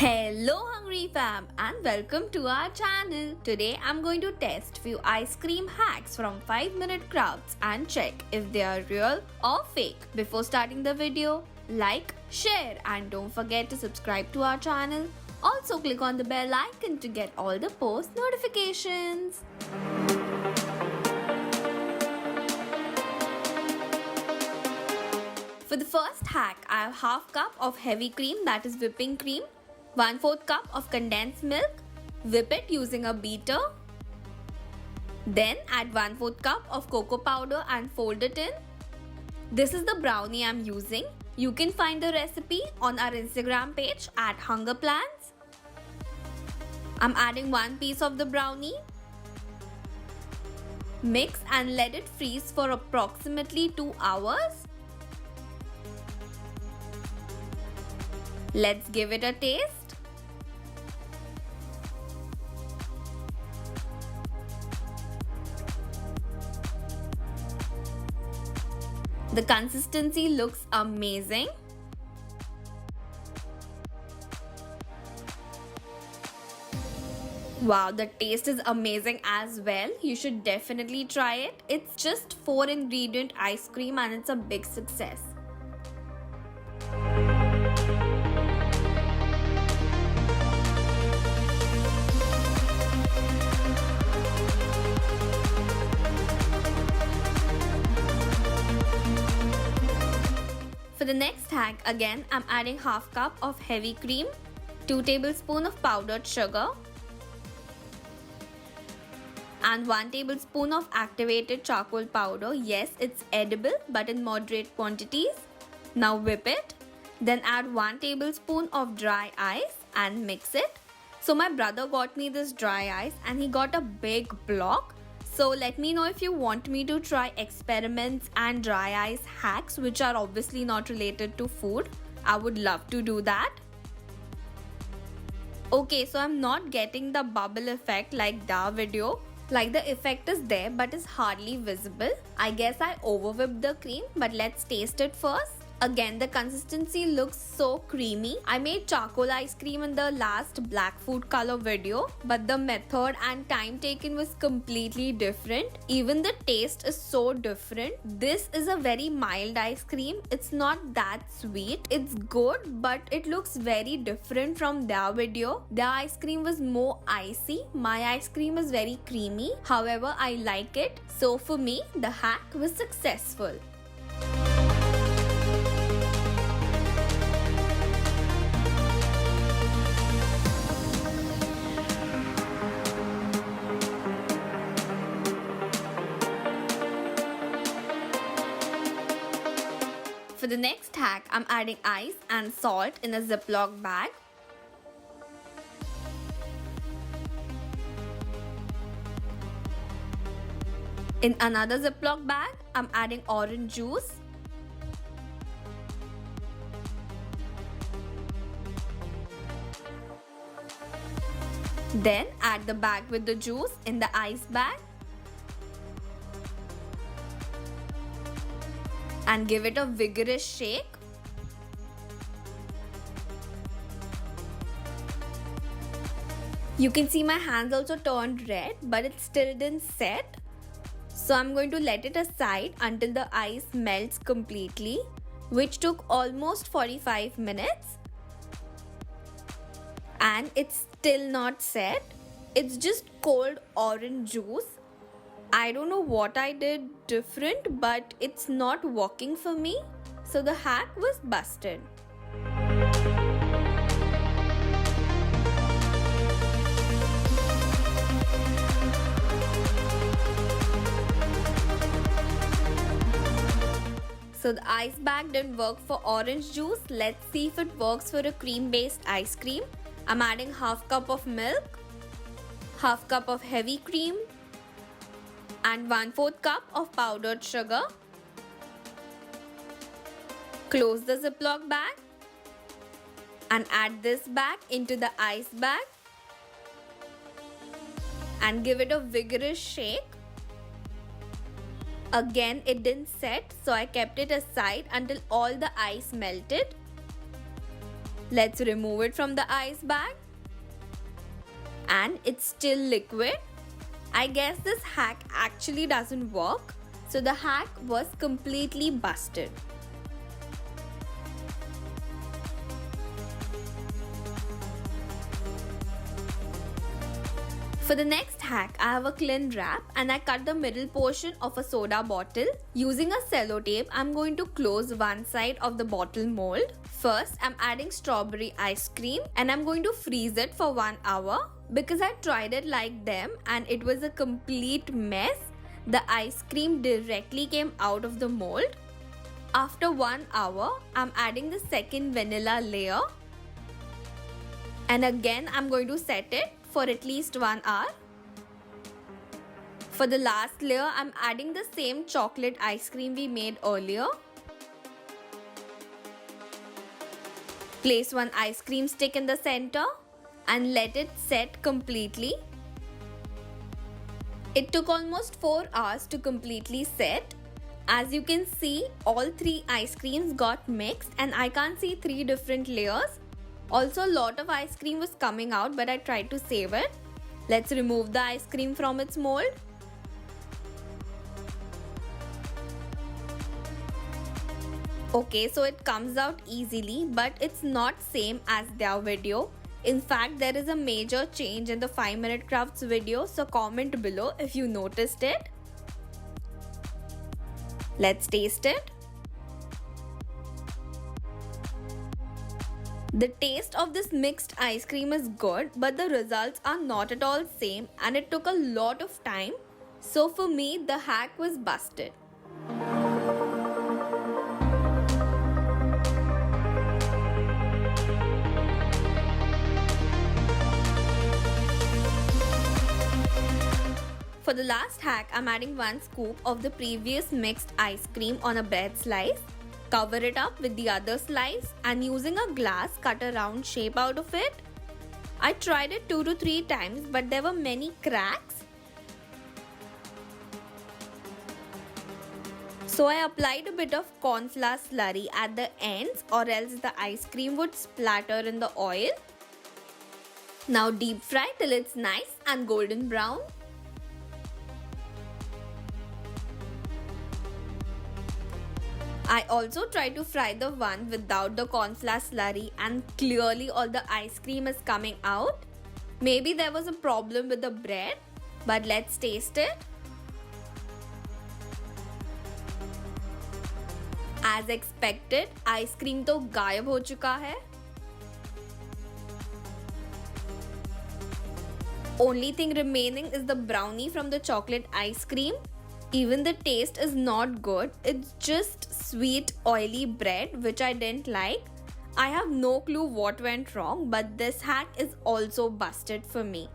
Hello Hungry Fam and welcome to our channel. Today I'm going to test few ice cream hacks from 5-minute crafts and check if they are real or fake. Before starting the video, like, share and don't forget to subscribe to our channel. Also click on the bell icon to get all the post notifications. For the first hack, I have half cup of heavy cream, that is whipping cream, 1/4 cup of condensed milk, whip it using a beater. Then add 1/4 cup of cocoa powder and fold it in. This is the brownie I'm using. You can find the recipe on our Instagram page at Hunger Plans. I'm adding one piece of the brownie. Mix and let it freeze for approximately 2 hours. Let's give it a taste. The consistency looks amazing. Wow, the taste is amazing as well. You should definitely try it. It's just 4-ingredient ice cream and it's a big success. For the next hack, again I'm adding half cup of heavy cream, 2 tablespoons of powdered sugar and 1 tablespoon of activated charcoal powder. Yes, it's edible but in moderate quantities. Now whip it. Then add 1 tablespoon of dry ice and mix it. So my brother got me this dry ice and he got a big block. So let me know if you want me to try experiments and dry ice hacks which are obviously not related to food. I would love to do that. Okay, so I'm not getting the bubble effect like the video. Like the effect is there but is hardly visible. I guess I over whipped the cream, but let's taste it first. Again, the consistency looks so creamy. I made charcoal ice cream in the last black food color video, but the method and time taken was completely different. Even the taste is so different. This is a very mild ice cream. It's not that sweet. It's good, but it looks very different from their video. Their ice cream was more icy. My ice cream is very creamy. However, I like it. So for me, the hack was successful. For the next hack, I'm adding ice and salt in a Ziploc bag. In another Ziploc bag, I'm adding orange juice. Then add the bag with the juice in the ice bag. And give it a vigorous shake. You can see my hands also turned red, but it still didn't set. So I'm going to let it aside until the ice melts completely, which took almost 45 minutes. And it's still not set. It's just cold orange juice. I don't know what I did different, but it's not working for me. So the hack was busted. So the ice bag didn't work for orange juice. Let's see if it works for a cream-based ice cream. I'm adding half cup of milk, half cup of heavy cream, and 1/4 cup of powdered sugar. Close the Ziploc bag and add this bag into the ice bag and give it a vigorous shake. Again, it didn't set, so I kept it aside until all the ice melted. Let's remove it from the ice bag. And it's still liquid. I guess this hack actually doesn't work. So the hack was completely busted. For the next hack, I have a cling wrap and I cut the middle portion of a soda bottle. Using a sellotape, I'm going to close one side of the bottle mold. First, I'm adding strawberry ice cream and I'm going to freeze it for 1 hour. Because I tried it like them and it was a complete mess. The ice cream directly came out of the mold. After 1 hour, I'm adding the second vanilla layer. And again, I'm going to set it for at least 1 hour. For the last layer, I'm adding the same chocolate ice cream we made earlier. Place one ice cream stick in the center and let it set completely. It took almost 4 hours to completely set. As you can see, all 3 ice creams got mixed and I can't see 3 different layers. Also, a lot of ice cream was coming out, but I tried to save it. Let's remove the ice cream from its mold. Okay, so it comes out easily, but it's not same as their video. In fact, there is a major change in the 5-minute crafts video, so comment below if you noticed it. Let's taste it. The taste of this mixed ice cream is good, but the results are not at all same and it took a lot of time. So for me, the hack was busted. For the last hack, I'm adding 1 scoop of the previous mixed ice cream on a bread slice. Cover it up with the other slice and using a glass, cut a round shape out of it. I tried it 2 to 3 times, but there were many cracks. So I applied a bit of corn flour slurry at the ends or else the ice cream would splatter in the oil. Now deep fry till it's nice and golden brown. I also tried to fry the one without the corn flour slurry and clearly all the ice cream is coming out. Maybe there was a problem with the bread, but let's taste it. As expected, ice cream तो गायब हो चुका है. Only thing remaining is the brownie from the chocolate ice cream. Even the taste is not good. It's just sweet, oily bread, which I didn't like. I have no clue what went wrong, but this hack is also busted for me.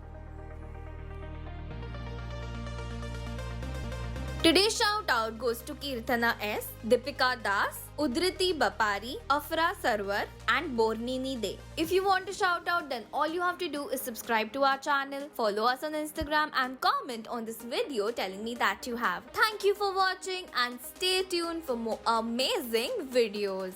Today's shout out goes to Kirtana S, Deepika Das, Udriti Bapari, Afra Sarwar and Bornini De. If you want to shout out, then all you have to do is subscribe to our channel, follow us on Instagram and comment on this video telling me that you have. Thank you for watching and stay tuned for more amazing videos.